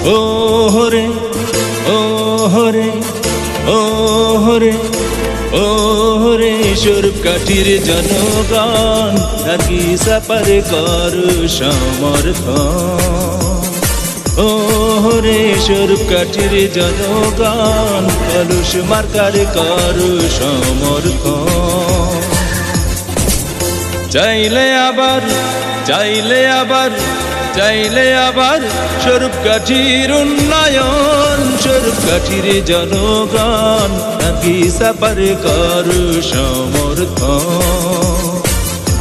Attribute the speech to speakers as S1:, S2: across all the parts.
S1: ও হরে ও হরে ও হরে ও হরে স্বরূপকাঠির জনগণ নাকি সাপার কর সমর্থন ও হরে স্বরূপকাঠির জনগণ কলুষ মার্কার কর সমর্থন চাইলে আবার চাইলে আবার চাইলে আবার স্বরূপকাঠির উন্নয়ন স্বরূপকাঠির জনগণ নাকি সাপার কর সমর্থন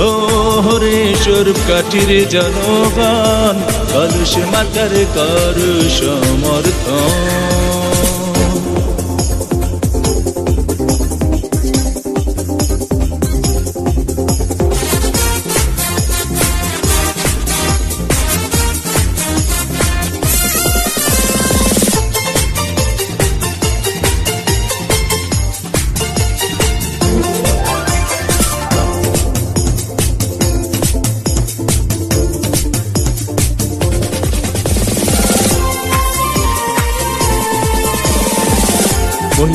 S1: ও হরে স্বরূপকাঠির জনগণ কলুষ মার্কার কর সমর্থন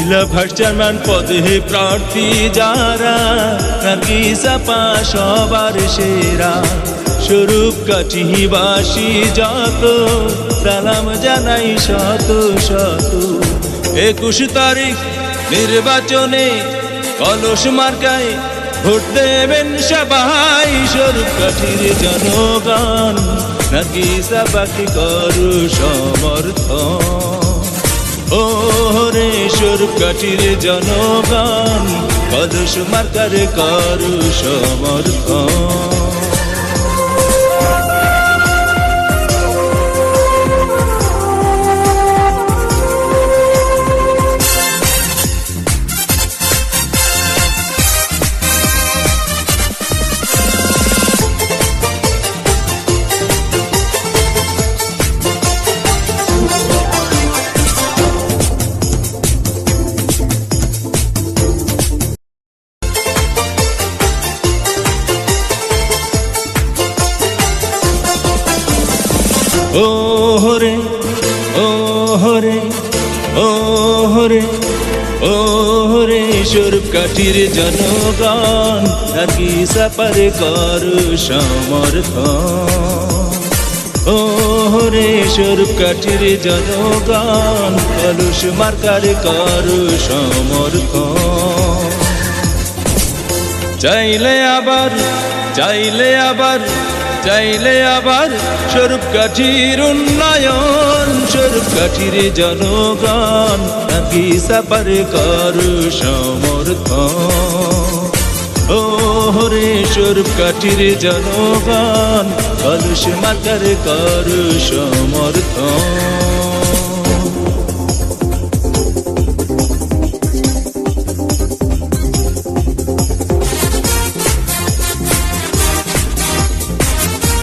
S1: মহিলা ভাইস চেয়ারম্যান পদে প্রার্থী যারা নাকি সাপা সবার সেরা স্বরূপকাঠিবাসী যত সালাম জানাই শত শত 21 তারিখ নির্বাচনে কলস মার্কায় ভোট দেবেন সবাই স্বরূপকাঠির জনগণ নাকি সাপাকে করু সমর্থন ও হরে স্বরূপকাঠির জনগণ কলস মার্কার কর সমর্থন ও হরে ও হরে ও হরে ও হরে স্বরূপকাঠির জনগণ নাকি সাপার কর সমর্থন ও হরে স্বরূপকাঠির জনগণ কলুষ মার্কার কর সমর্থন চাইলে আবার চাইলে আবার চাইলে আবার স্বরূপকাঠির উন্নয়ন স্বরূপকাঠির জনগণ নাকি সাপার কর সমর্থন ও হরে স্বরূপকাঠির জনগণ কলুষ মার্কার কর সমর্থন